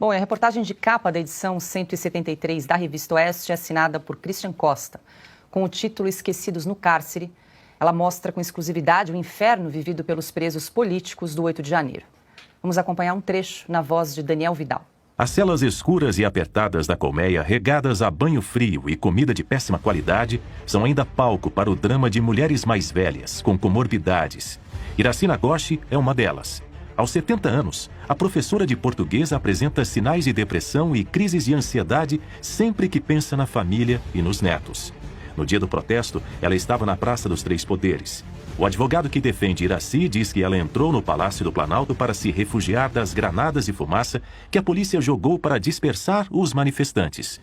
Bom, a reportagem de capa da edição 173 da Revista Oeste é assinada por Christian Costa. Com o título Esquecidos no Cárcere, ela mostra com exclusividade o inferno vivido pelos presos políticos do 8 de janeiro. Vamos acompanhar um trecho na voz de Daniel Vidal. As celas escuras e apertadas da colmeia, regadas a banho frio e comida de péssima qualidade, são ainda palco para o drama de mulheres mais velhas, com comorbidades. Iracy Nagoshi é uma delas. Aos 70 anos, a professora de português apresenta sinais de depressão e crises de ansiedade sempre que pensa na família e nos netos. No dia do protesto, ela estava na Praça dos Três Poderes. O advogado que defende Iracy diz que ela entrou no Palácio do Planalto para se refugiar das granadas de fumaça que a polícia jogou para dispersar os manifestantes.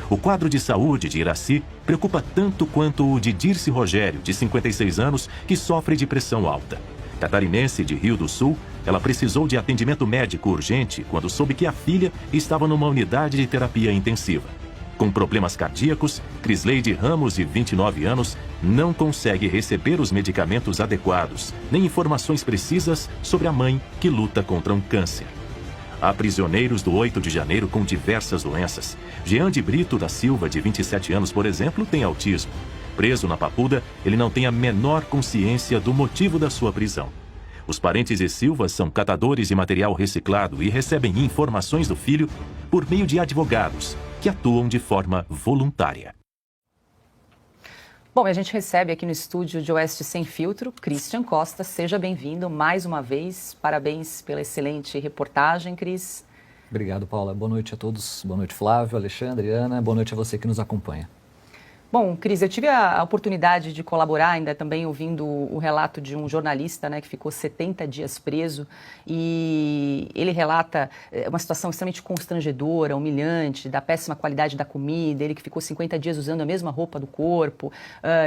O quadro de saúde de Iracy preocupa tanto quanto o de Dirce Rogério, de 56 anos, que sofre de pressão alta. Catarinense de Rio do Sul, ela precisou de atendimento médico urgente quando soube que a filha estava numa unidade de terapia intensiva. Com problemas cardíacos, Crisleide Ramos, de 29 anos, não consegue receber os medicamentos adequados, nem informações precisas sobre a mãe que luta contra um câncer. Há prisioneiros do 8 de janeiro com diversas doenças. Jean de Brito da Silva, de 27 anos, por exemplo, tem autismo. Preso na Papuda, ele não tem a menor consciência do motivo da sua prisão. Os parentes de Silva são catadores de material reciclado e recebem informações do filho por meio de advogados, que atuam de forma voluntária. Bom, a gente recebe aqui no estúdio de Oeste Sem Filtro, Christian Costa. Seja bem-vindo mais uma vez. Parabéns pela excelente reportagem, Cris. Obrigado, Paula. Boa noite a todos. Boa noite, Flávio, Alexandre, Ana. Boa noite a você que nos acompanha. Bom, Cris, eu tive a oportunidade de colaborar, ainda também ouvindo o relato de um jornalista, né, que ficou 70 dias preso, e ele relata uma situação extremamente constrangedora, humilhante, da péssima qualidade da comida, ele que ficou 50 dias usando a mesma roupa do corpo,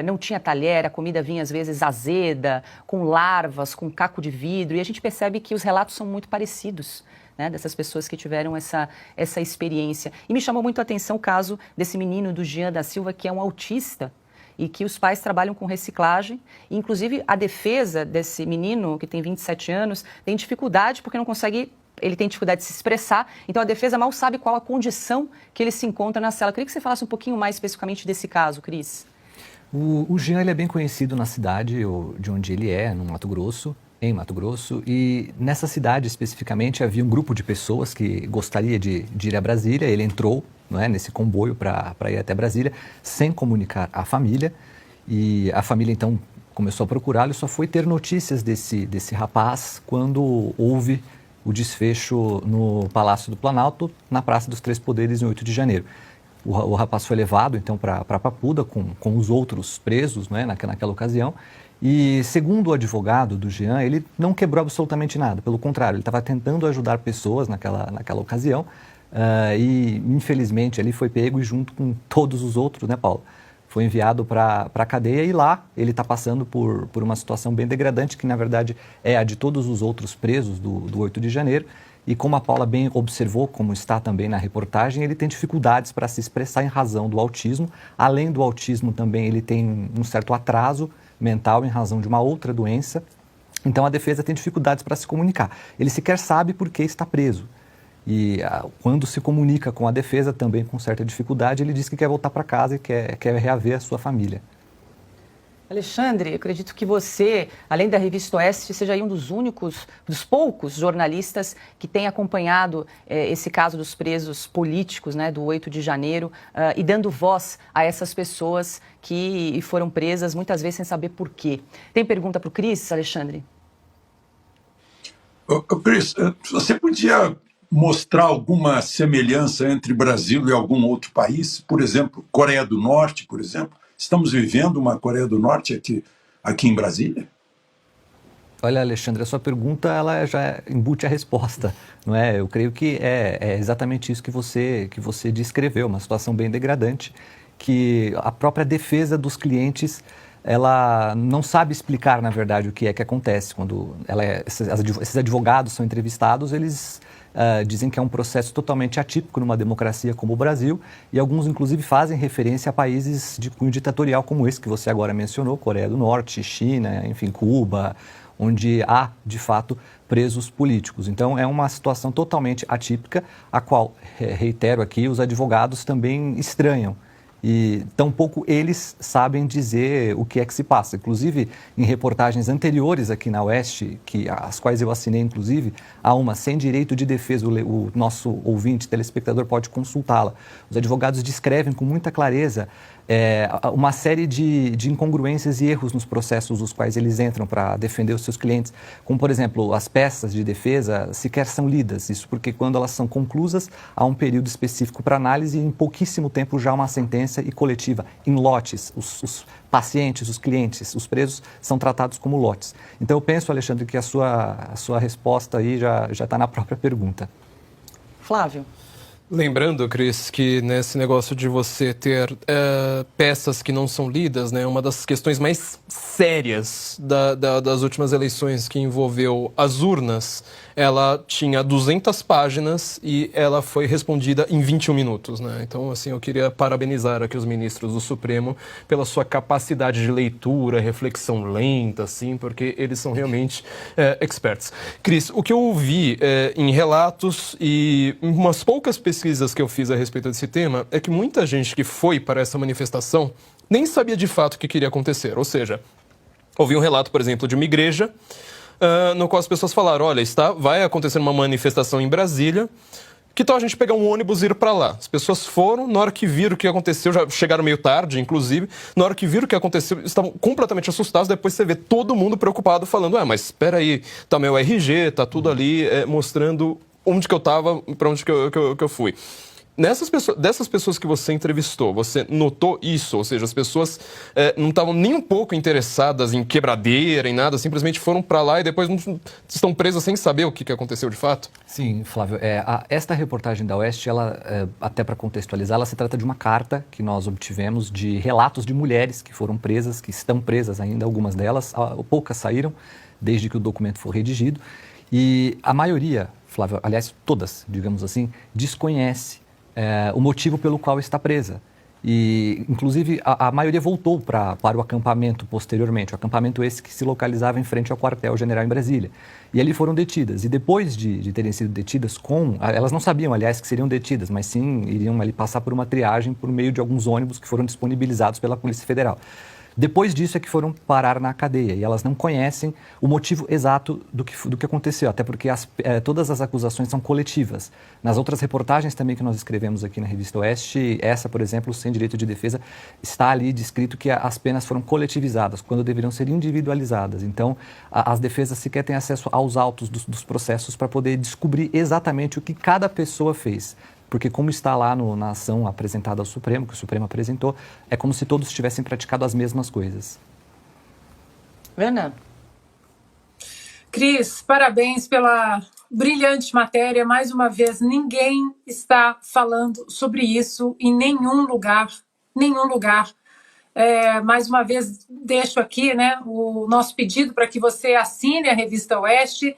não tinha talher, a comida vinha às vezes azeda, com larvas, com caco de vidro, e a gente percebe que os relatos são muito parecidos, né, dessas pessoas que tiveram essa experiência. E me chamou muito a atenção o caso desse menino do Jean da Silva, que é um autista e que os pais trabalham com reciclagem. E, inclusive, a defesa desse menino, que tem 27 anos, tem dificuldade porque não consegue... Ele tem dificuldade de se expressar, então a defesa mal sabe qual a condição que ele se encontra na cela. Eu queria que você falasse um pouquinho mais especificamente desse caso, Cris. O Jean ele é bem conhecido na cidade de onde ele é, no Mato Grosso. Em Mato Grosso, e nessa cidade especificamente havia um grupo de pessoas que gostaria de ir a Brasília. Ele entrou, não é, nesse comboio para ir até Brasília sem comunicar à família, e a família então começou a procurá-lo e só foi ter notícias desse rapaz quando houve o desfecho no Palácio do Planalto, na Praça dos Três Poderes, em 8 de janeiro. O rapaz foi levado então para Papuda com os outros presos, não é, naquela ocasião. E, segundo o advogado do Jean, ele não quebrou absolutamente nada. Pelo contrário, ele estava tentando ajudar pessoas naquela ocasião e, infelizmente, ele foi pego e, junto com todos os outros, né, Paulo, foi enviado para a cadeia e lá ele está passando por uma situação bem degradante, que, na verdade, é a de todos os outros presos do 8 de janeiro. E como a Paula bem observou, como está também na reportagem, ele tem dificuldades para se expressar em razão do autismo. Além do autismo, também ele tem um certo atraso mental em razão de uma outra doença. Então, a defesa tem dificuldades para se comunicar. Ele sequer sabe por que está preso. E quando se comunica com a defesa, também com certa dificuldade, ele diz que quer voltar para casa e quer reaver a sua família. Alexandre, eu acredito que você, além da Revista Oeste, seja aí um dos poucos jornalistas que tem acompanhado esse caso dos presos políticos, né, do 8 de janeiro, e dando voz a essas pessoas que foram presas, muitas vezes sem saber por quê. Tem pergunta para o Cris, Alexandre? Cris, você podia mostrar alguma semelhança entre Brasil e algum outro país? Por exemplo, Coreia do Norte, por exemplo? Estamos vivendo uma Coreia do Norte aqui em Brasília? Olha, Alexandre, a sua pergunta ela já embute a resposta, não é? Eu creio que é exatamente isso que você descreveu, uma situação bem degradante, que a própria defesa dos clientes ela não sabe explicar, na verdade, o que é que acontece. Quando esses advogados são entrevistados, eles dizem que é um processo totalmente atípico numa democracia como o Brasil, e alguns, inclusive, fazem referência a países de cunho ditatorial como esse que você agora mencionou, Coreia do Norte, China, enfim, Cuba, onde há, de fato, presos políticos. Então, é uma situação totalmente atípica, a qual, reitero aqui, os advogados também estranham. E tampouco eles sabem dizer o que é que se passa. Inclusive, em reportagens anteriores aqui na Oeste, as quais eu assinei, inclusive, há uma sem direito de defesa, o nosso ouvinte, telespectador, pode consultá-la. Os advogados descrevem com muita clareza uma série de incongruências e erros nos processos os quais eles entram para defender os seus clientes, como, por exemplo, as peças de defesa sequer são lidas. Isso porque, quando elas são conclusas, há um período específico para análise e, em pouquíssimo tempo, já há uma sentença e coletiva, em lotes. Os pacientes, os clientes, os presos são tratados como lotes. Então, eu penso, Alexandre, que a sua resposta aí já está na própria pergunta. Flávio. Lembrando, Cris, que nesse negócio de você ter peças que não são lidas, né, uma das questões mais sérias das últimas eleições que envolveu as urnas, ela tinha 200 páginas e ela foi respondida em 21 minutos, né? Então, assim, eu queria parabenizar aqui os ministros do Supremo pela sua capacidade de leitura, reflexão lenta, assim, porque eles são realmente experts. Cris, o que eu ouvi em relatos e umas poucas pesquisas que eu fiz a respeito desse tema é que muita gente que foi para essa manifestação nem sabia de fato o que queria acontecer. Ou seja, ouvi um relato, por exemplo, de uma igreja no qual as pessoas falaram, olha, vai acontecer uma manifestação em Brasília, que tal a gente pegar um ônibus e ir para lá? As pessoas foram, na hora que viram o que aconteceu, já chegaram meio tarde, inclusive, na hora que viram o que aconteceu, estavam completamente assustados, depois você vê todo mundo preocupado, falando, mas espera aí, tá meu RG, tá tudo ali mostrando onde que eu estava, para onde que eu fui. Dessas pessoas que você entrevistou, você notou isso? Ou seja, as pessoas não estavam nem um pouco interessadas em quebradeira, em nada, simplesmente foram para lá e depois estão presas sem saber o que aconteceu de fato? Sim, Flávio. Esta reportagem da Oeste, até para contextualizar, ela se trata de uma carta que nós obtivemos de relatos de mulheres que foram presas, que estão presas ainda, algumas delas, poucas saíram desde que o documento foi redigido. E a maioria, Flávio, aliás, todas, digamos assim, desconhece o motivo pelo qual está presa. E, inclusive, a maioria voltou para o acampamento posteriormente, o acampamento esse que se localizava em frente ao quartel-general em Brasília. E ali foram detidas. E depois de terem sido detidas elas não sabiam, aliás, que seriam detidas, mas sim iriam ali passar por uma triagem por meio de alguns ônibus que foram disponibilizados pela Polícia Federal. Depois disso é que foram parar na cadeia e elas não conhecem o motivo exato do que aconteceu, até porque todas as acusações são coletivas. Nas outras reportagens também que nós escrevemos aqui na Revista Oeste, essa, por exemplo, sem direito de defesa, está ali descrito que as penas foram coletivizadas, quando deveriam ser individualizadas. Então, as defesas sequer têm acesso aos autos dos processos para poder descobrir exatamente o que cada pessoa fez. Porque, como está lá na ação apresentada ao Supremo, que o Supremo apresentou, é como se todos tivessem praticado as mesmas coisas. Ana? Cris, parabéns pela brilhante matéria. Mais uma vez, ninguém está falando sobre isso em nenhum lugar. Nenhum lugar. Mais uma vez, deixo aqui, né, o nosso pedido para que você assine a Revista Oeste.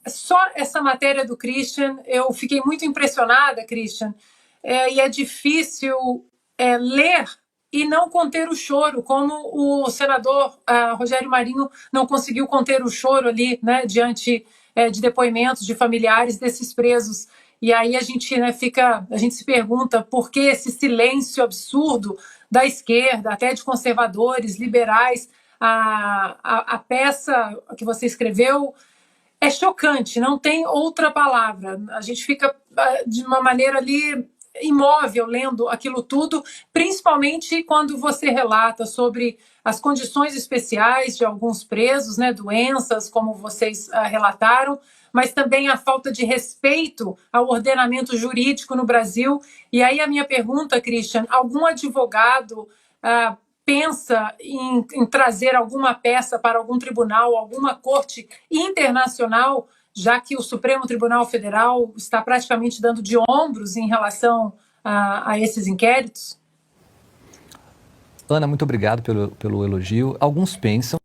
Só essa matéria do Christian, eu fiquei muito impressionada, Christian, e é difícil ler e não conter o choro, como o senador Rogério Marinho não conseguiu conter o choro ali, né, diante de depoimentos de familiares desses presos. E aí a gente se pergunta por que esse silêncio absurdo da esquerda, até de conservadores, liberais. A peça que você escreveu é chocante, não tem outra palavra. A gente fica de uma maneira ali imóvel lendo aquilo tudo, principalmente quando você relata sobre as condições especiais de alguns presos, né, doenças, como vocês relataram, mas também a falta de respeito ao ordenamento jurídico no Brasil. E aí a minha pergunta, Christian, algum advogado pensa em trazer alguma peça para algum tribunal, alguma corte internacional, já que o Supremo Tribunal Federal está praticamente dando de ombros em relação a esses inquéritos? Ana, muito obrigado pelo elogio. Alguns pensam,